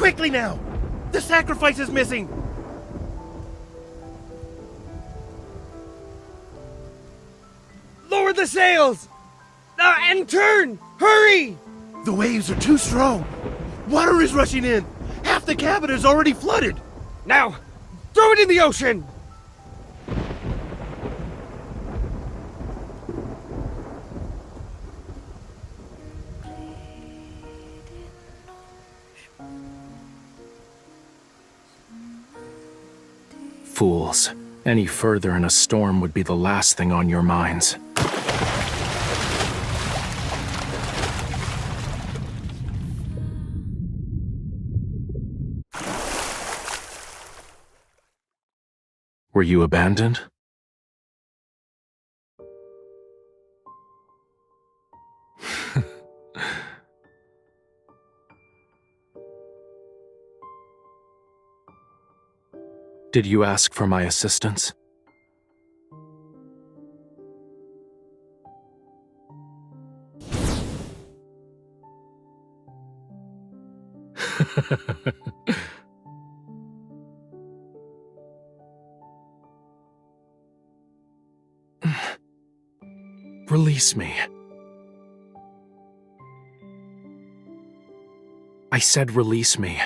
Quickly now! The sacrifice is missing! Lower the sails! And turn! Hurry! The waves are too strong. Water is rushing in. Half the cabin is already flooded. Now, throw it in the ocean! Fools. Any further in a storm would be the last thing on your minds. Were you abandoned? Did you ask for my assistance? Release me. I said release me.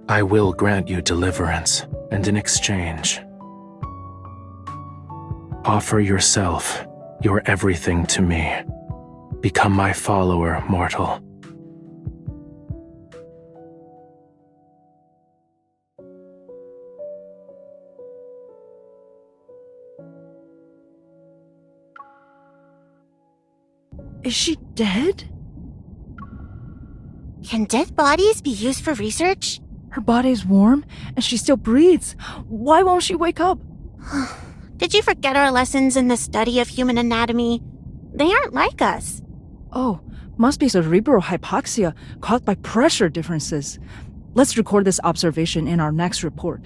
I will grant you deliverance, and in exchange, offer yourself, your everything to me. Become my follower, mortal. Is she dead? Can dead bodies be used for research? Her body's warm, and she still breathes. Why won't she wake up? Did you forget our lessons in the study of human anatomy? They aren't like us. Oh, must be cerebral hypoxia caused by pressure differences. Let's record this observation in our next report.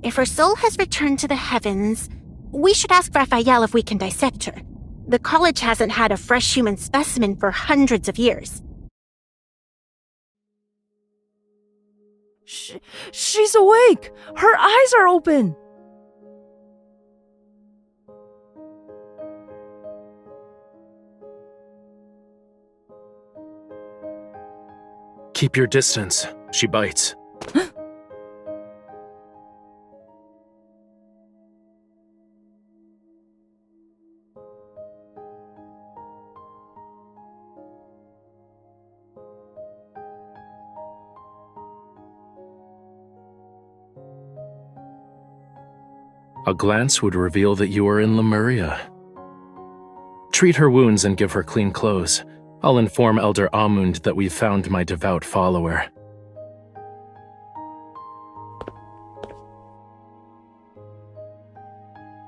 If her soul has returned to the heavens, we should ask Rafayel if we can dissect her. The college hasn't had a fresh human specimen for hundreds of years. She's awake! Her eyes are open! Keep your distance. She bites. A glance would reveal that you are in Lemuria. Treat her wounds and give her clean clothes. I'll inform Elder Amund that we've found my devout follower.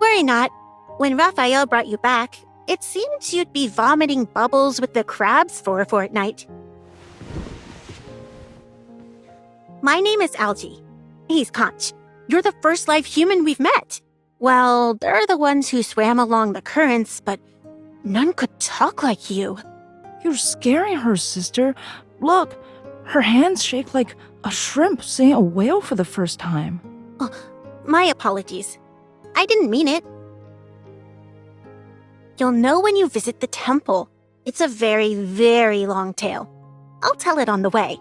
Worry not. When Rafayel brought you back, it seemed you'd be vomiting bubbles with the crabs for a fortnight. My name is Algie. He's Conch. You're the first live human we've met. Well, they're the ones who swam along the currents, but none could talk like you. You're scaring her, sister. Look, her hands shake like a shrimp seeing a whale for the first time. Oh, my apologies. I didn't mean it. You'll know when you visit the temple. It's a very, very long tale. I'll tell it on the way.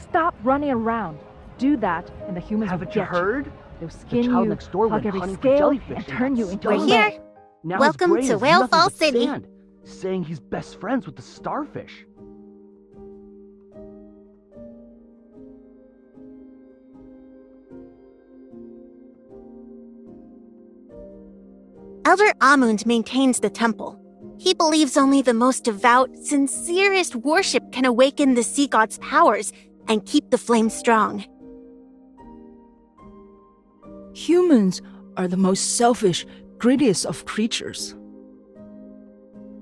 Stop running around. Do that, and the humans Haven't will you get heard? They'll skin The child you, next door hug went every hunting for scale, jellyfish and and turn got you into We're a stung. here. Now his Welcome brain to is Whale nothing Fall but City. sand, saying he's best friends with the starfish. Elder Amund maintains the temple. He believes only the most devout, sincerest worship can awaken the sea god's powers and keep the flame strong. Humans are the most selfish, greediest of creatures.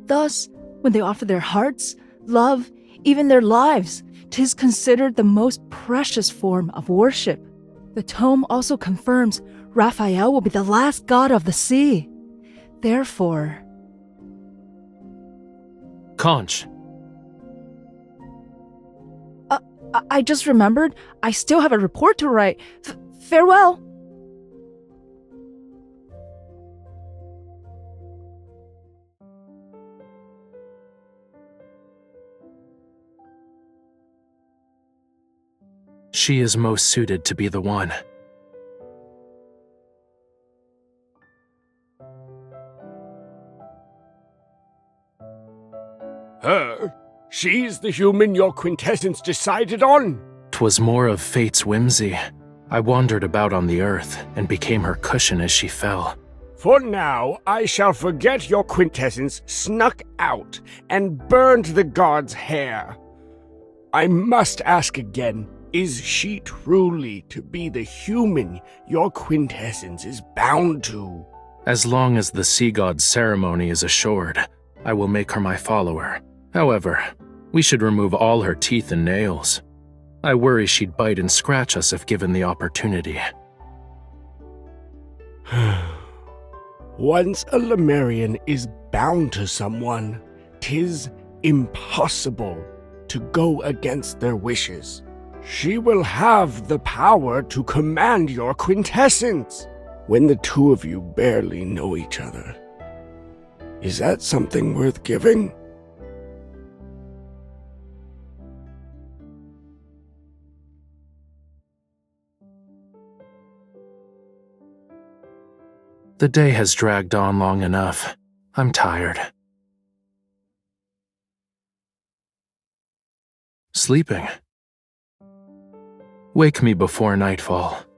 Thus, when they offer their hearts, love, even their lives, 'tis considered the most precious form of worship. The tome also confirms Rafayel will be the last god of the sea. Therefore... Conch, I just remembered I still have a report to write. Farewell! she is most suited to be the one. Her? She's the human your quintessence decided on? 'Twas more of fate's whimsy. I wandered about on the earth and became her cushion as she fell. For now, I shall forget your quintessence snuck out and burned the god's hair. I must ask again, is she truly to be the human your quintessence is bound to? As long as the sea god's ceremony is assured, I will make her my follower. However, we should remove all her teeth and nails. I worry she'd bite and scratch us if given the opportunity. Once a Lemurian is bound to someone, 'tis impossible to go against their wishes. She will have the power to command your quintessence when the two of you barely know each other. Is that something worth giving? The day has dragged on long enough. I'm tired. Sleeping. Wake me before nightfall.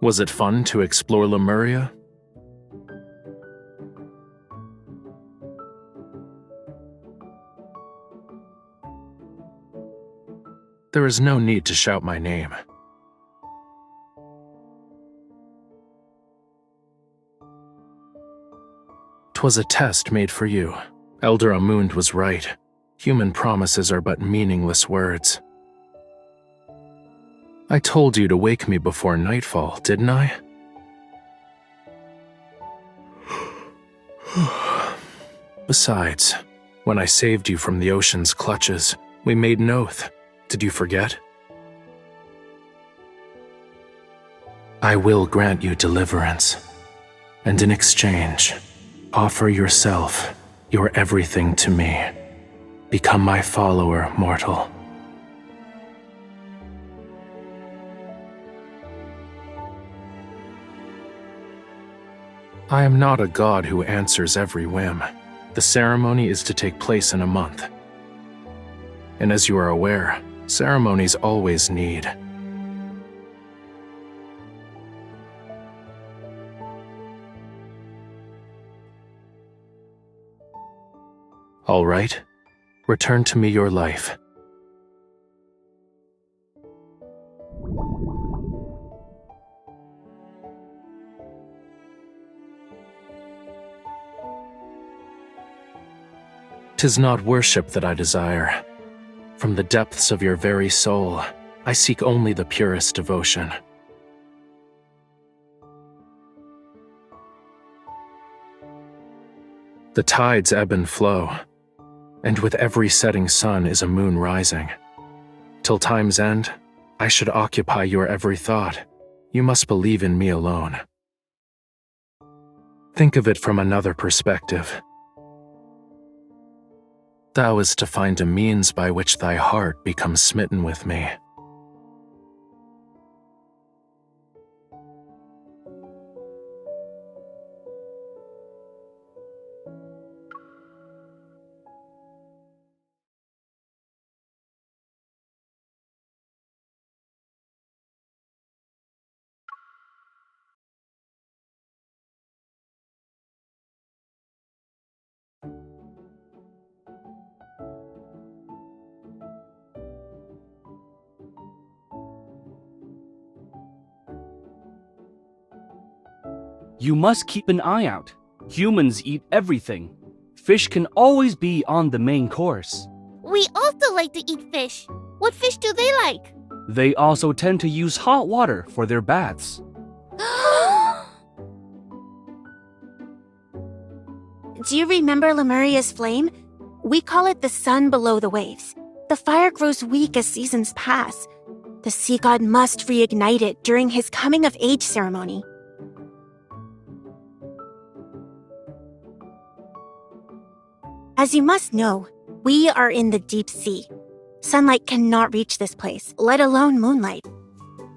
Was it fun to explore Lemuria? There is no need to shout my name. 'Twas a test made for you. Elder Amund was right. Human promises are but meaningless words. I told you to wake me before nightfall, didn't I? Besides, when I saved you from the ocean's clutches, we made an oath. Did you forget? I will grant you deliverance, and in exchange, offer yourself, your everything to me. Become my follower, mortal. I am not a god who answers every whim. The ceremony is to take place in a month. And as you are aware, ceremonies always need. All right, return to me your life. "'Tis not worship that I desire. From the depths of your very soul, I seek only the purest devotion. The tides ebb and flow, and with every setting sun is a moon rising. Till time's end, I should occupy your every thought. You must believe in me alone. Think of it from another perspective. Thou is to find a means by which thy heart becomes smitten with me. You must keep an eye out. Humans eat everything. Fish can always be on the main course. We also like to eat fish. What fish do they like? They also tend to use hot water for their baths. Do you remember Lemuria's flame? We call it the sun below the waves. The fire grows weak as seasons pass. The sea god must reignite it during his coming-of-age ceremony. As you must know, we are in the deep sea. Sunlight cannot reach this place, let alone moonlight.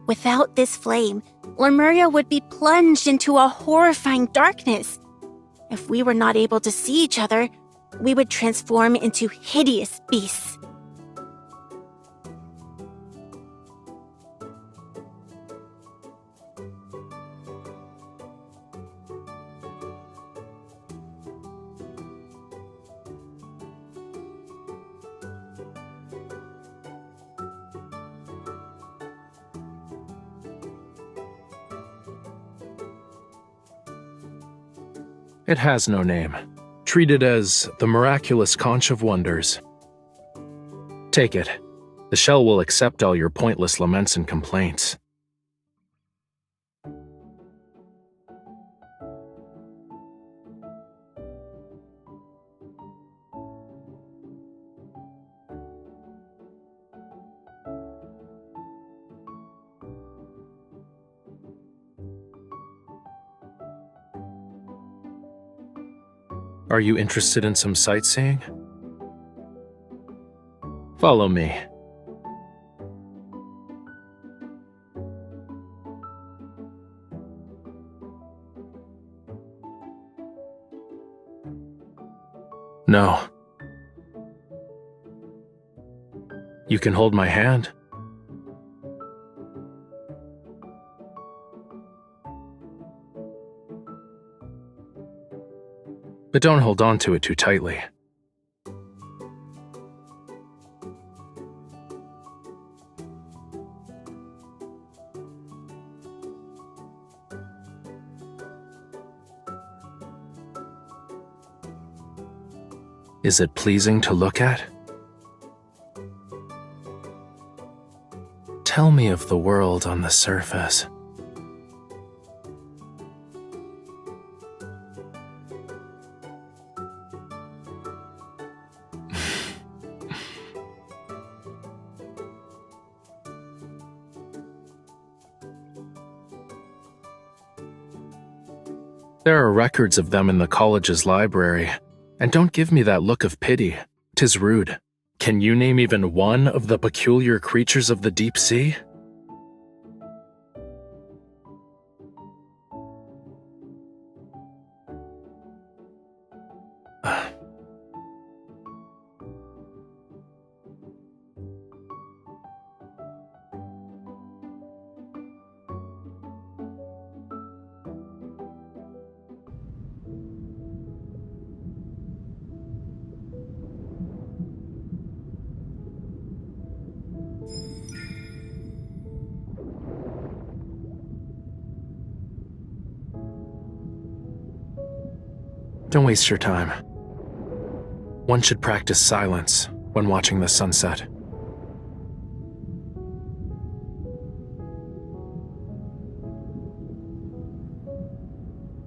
Without this flame, Lemuria would be plunged into a horrifying darkness. If we were not able to see each other, we would transform into hideous beasts. It has no name. Treat it as the miraculous conch of wonders. Take it. The shell will accept all your pointless laments and complaints. Are you interested in some sightseeing? Follow me. No. You can hold my hand. But don't hold on to it too tightly. Is it pleasing to look at? Tell me of the world on the surface. There are records of them in the college's library, and don't give me that look of pity. 'Tis rude. Can you name even one of the peculiar creatures of the deep sea? Don't waste your time. One should practice silence when watching the sunset.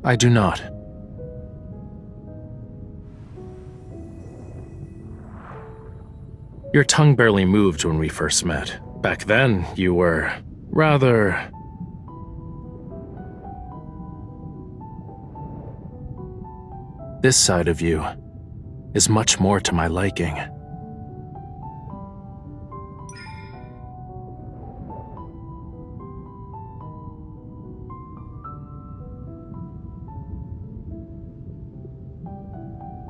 I do not. Your tongue barely moved when we first met. Back then, you were rather... This side of you is much more to my liking.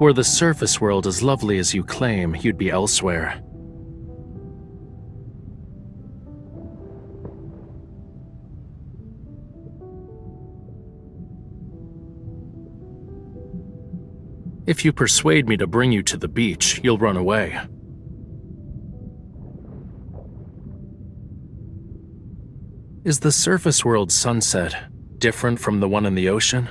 Were the surface world as lovely as you claim, you'd be elsewhere. If you persuade me to bring you to the beach, you'll run away. Is the surface world's sunset different from the one in the ocean?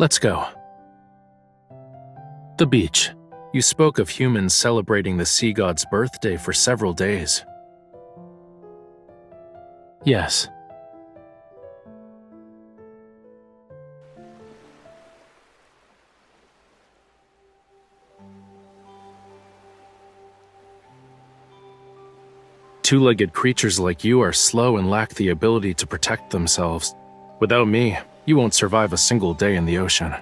Let's go. The beach. You spoke of humans celebrating the sea god's birthday for several days. Yes. Two-legged creatures like you are slow and lack the ability to protect themselves. Without me, you won't survive a single day in the ocean.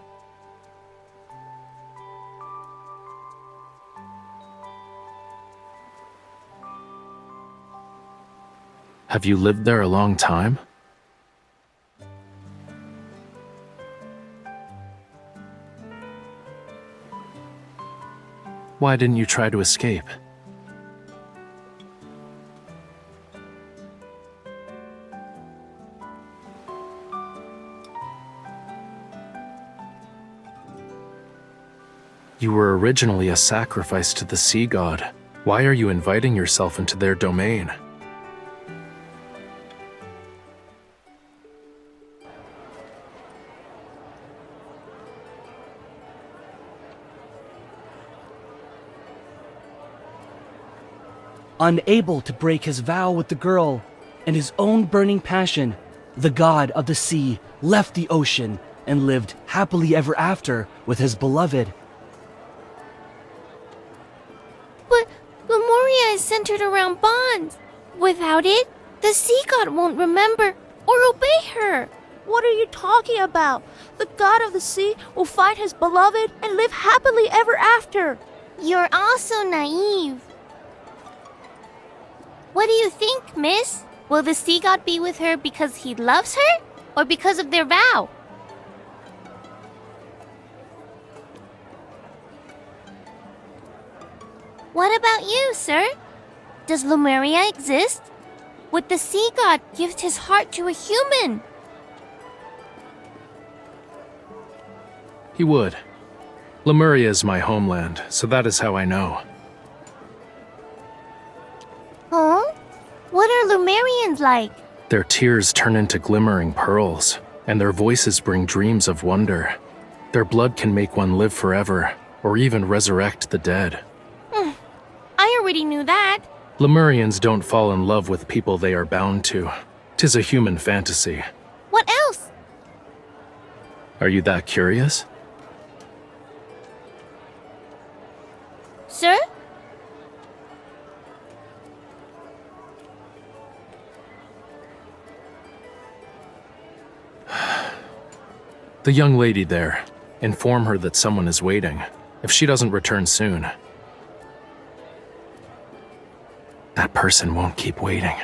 Have you lived there a long time? Why didn't you try to escape? You were originally a sacrifice to the sea god. Why are you inviting yourself into their domain? Unable to break his vow with the girl and his own burning passion, the god of the sea left the ocean and lived happily ever after with his beloved. But Lemuria is centered around bonds. Without it, the sea god won't remember or obey her. What are you talking about? The god of the sea will find his beloved and live happily ever after. You're also naive. What do you think, miss? Will the sea god be with her because he loves her or because of their vow? What about you, sir? Does Lemuria exist? Would the sea god give his heart to a human? He would. Lemuria is my homeland, so that is how I know. Huh? What are Lemurians like? Their tears turn into glimmering pearls, and their voices bring dreams of wonder. Their blood can make one live forever, or even resurrect the dead. I already knew that. Lemurians don't fall in love with people they are bound to. 'Tis a human fantasy. What else? Are you that curious? Sir? The young lady there. Inform her that someone is waiting. If she doesn't return soon, that person won't keep waiting.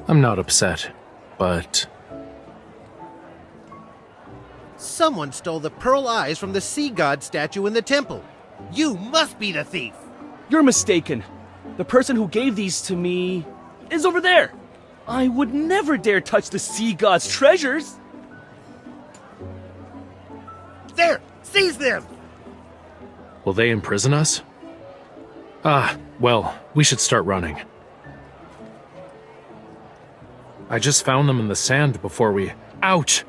I'm not upset, but Someone stole the pearl eyes from the sea god statue in the temple. You must be the thief. You're mistaken. The person who gave these to me is over there. I would never dare touch the sea god's treasures. There! Seize them! will they imprison us? Ah, well, we should start running. I just found them in the sand before we... Ouch!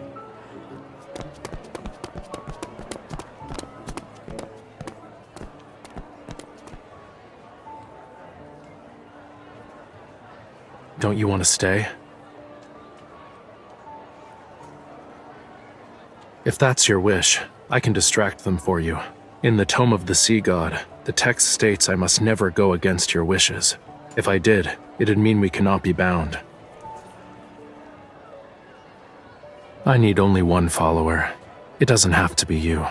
Don't you want to stay? If that's your wish, I can distract them for you. In the Tome of the Sea God, the text states I must never go against your wishes. If I did, it'd mean we cannot be bound. I need only one follower. It doesn't have to be you.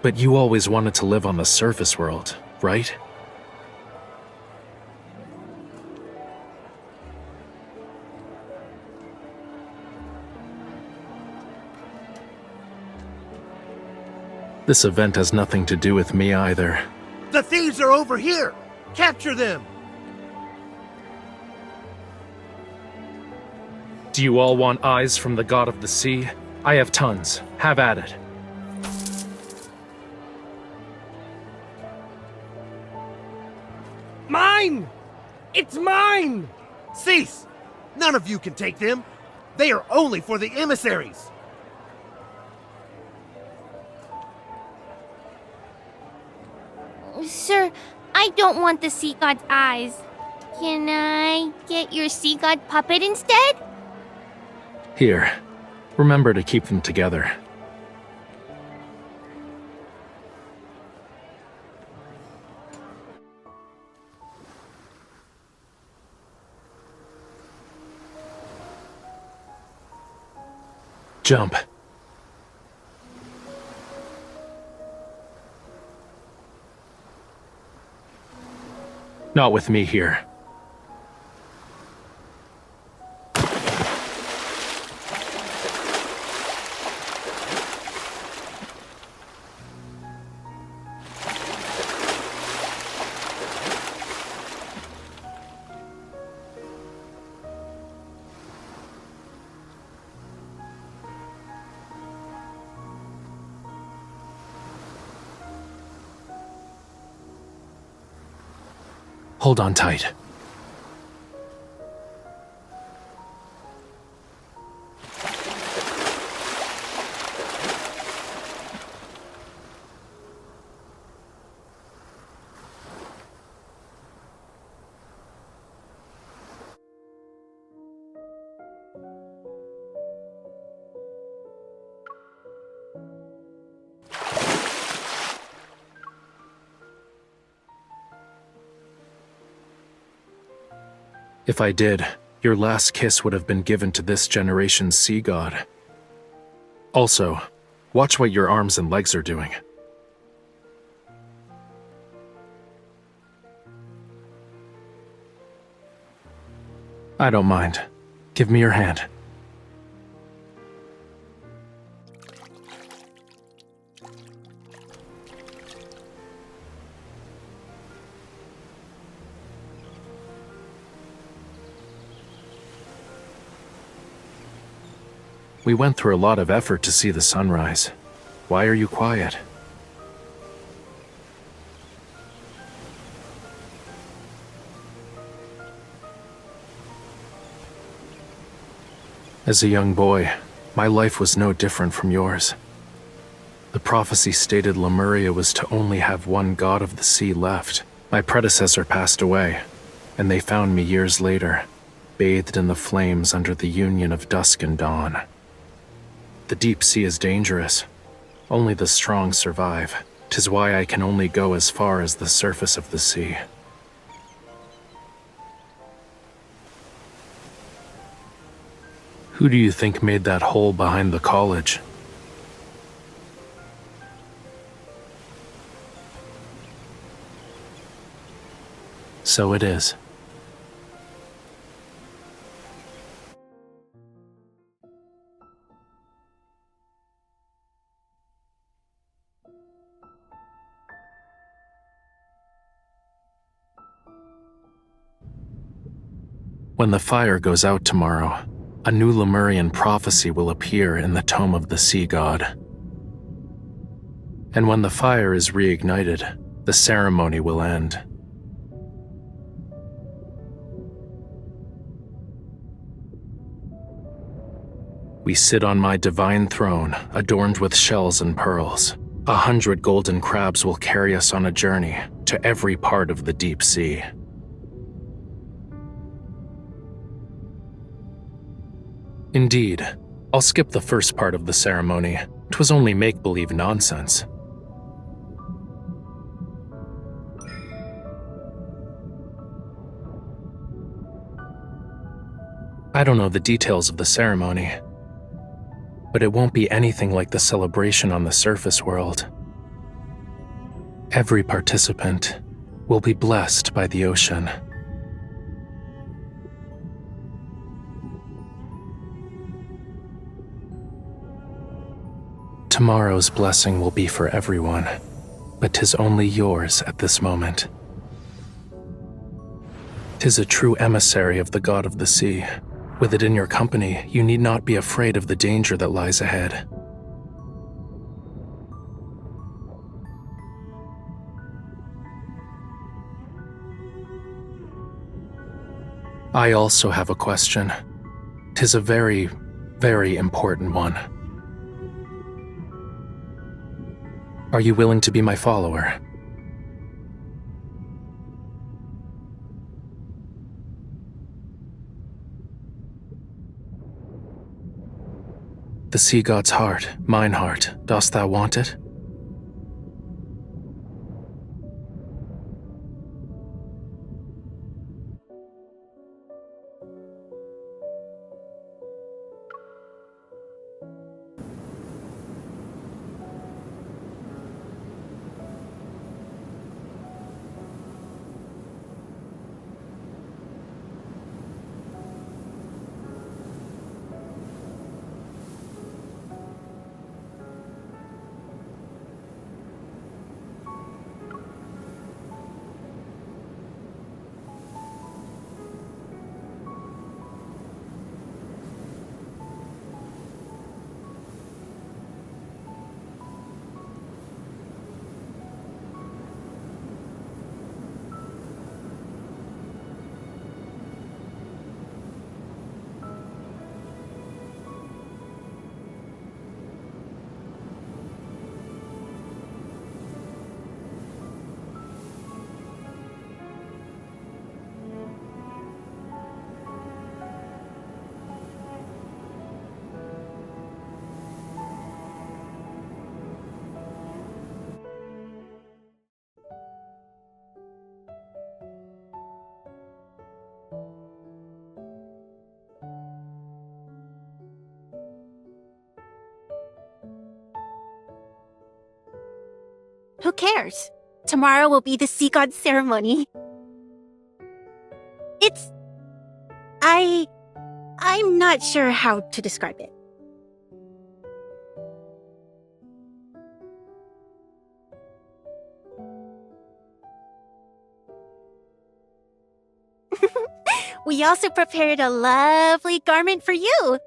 But you always wanted to live on the surface world, right? This event has nothing to do with me either. The thieves are over here! Capture them! Do you all want eyes from the god of the sea? I have tons. Have at it. Mine! It's mine! Cease! None of you can take them. They are only for the emissaries. Sir, I don't want the sea god's eyes. Can I get your sea god puppet instead? Here. Remember to keep them together. Jump. Not with me here. Hold on tight. If I did, your last kiss would have been given to this generation's sea god. Also, watch what your arms and legs are doing. I don't mind. Give me your hand. We went through a lot of effort to see the sunrise. Why are you quiet? As a young boy, my life was no different from yours. The prophecy stated Lemuria was to only have one god of the sea left. My predecessor passed away, and they found me years later, bathed in the flames under the union of dusk and dawn. The deep sea is dangerous. Only the strong survive. 'Tis why I can only go as far as the surface of the sea. Who do you think made that hole behind the college? So it is. When the fire goes out tomorrow, a new Lemurian prophecy will appear in the Tome of the Sea God. And when the fire is reignited, the ceremony will end. We sit on my divine throne, adorned with shells and pearls. 100 golden crabs will carry us on a journey to every part of the deep sea. Indeed, I'll skip the first part of the ceremony. 'Twas only make-believe nonsense. I don't know the details of the ceremony, but it won't be anything like the celebration on the surface world. Every participant will be blessed by the ocean. Tomorrow's blessing will be for everyone, but 'tis only yours at this moment. 'Tis a true emissary of the god of the sea. With it in your company, you need not be afraid of the danger that lies ahead. I also have a question. 'Tis a very, very important one. Are you willing to be my follower? The sea god's heart, mine heart, dost thou want it? Who cares? Tomorrow will be the sea god ceremony. I'm not sure how to describe it. We also prepared a lovely garment for you.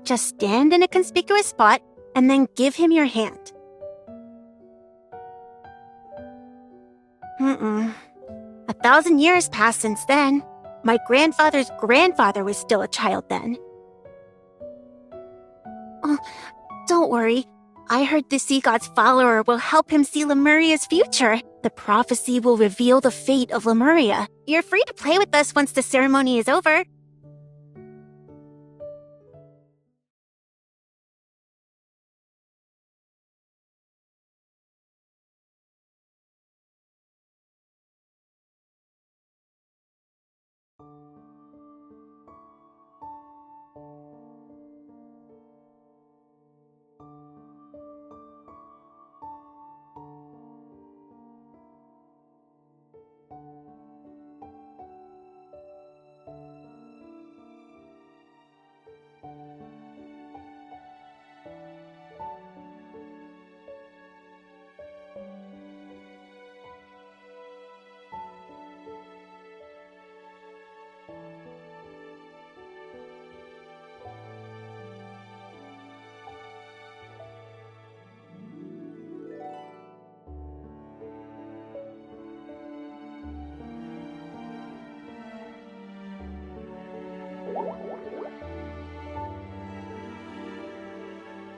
Just stand in a conspicuous spot and then give him your hand. 1,000 years passed since then. My grandfather's grandfather was still a child then. Oh, don't worry. I heard the sea god's follower will help him see Lemuria's future. The prophecy will reveal the fate of Lemuria. You're free to play with us once the ceremony is over.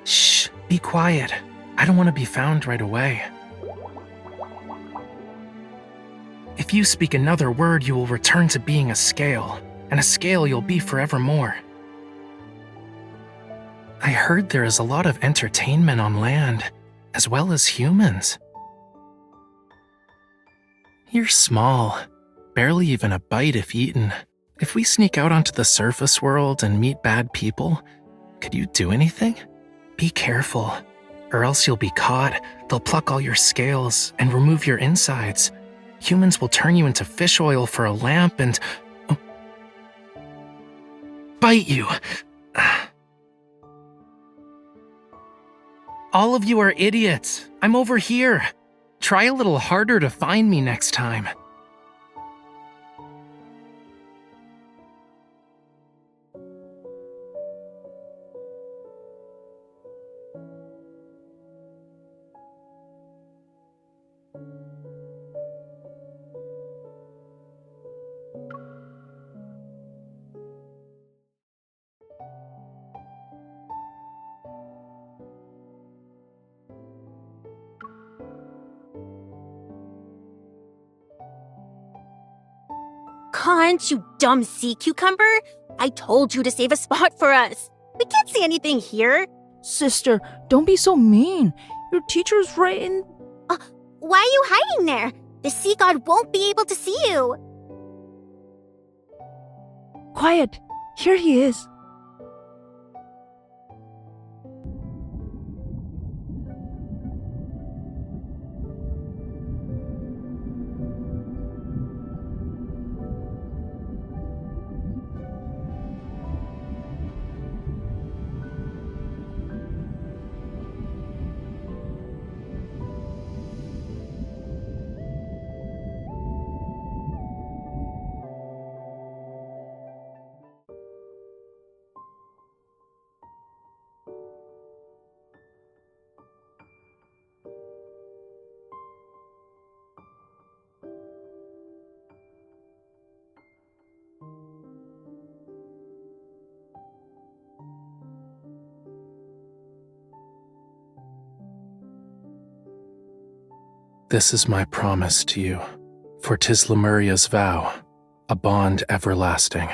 Shh, be quiet. I don't want to be found right away. If you speak another word, you will return to being a scale, and a scale you'll be forevermore. I heard there is a lot of entertainment on land, as well as humans. You're small, barely even a bite if eaten. If we sneak out onto the surface world and meet bad people, could you do anything? Be careful, or else you'll be caught. They'll pluck all your scales and remove your insides. Humans will turn you into fish oil for a lamp and bite you. All of you are idiots. I'm over here. Try a little harder to find me next time. Conch, you dumb sea cucumber! I told you to save a spot for us. We can't see anything here. Sister, don't be so mean. Your teacher's right in... Why are you hiding there? The sea god won't be able to see you. Quiet. Here he is. This is my promise to you, for 'tis Lemuria's vow, a bond everlasting.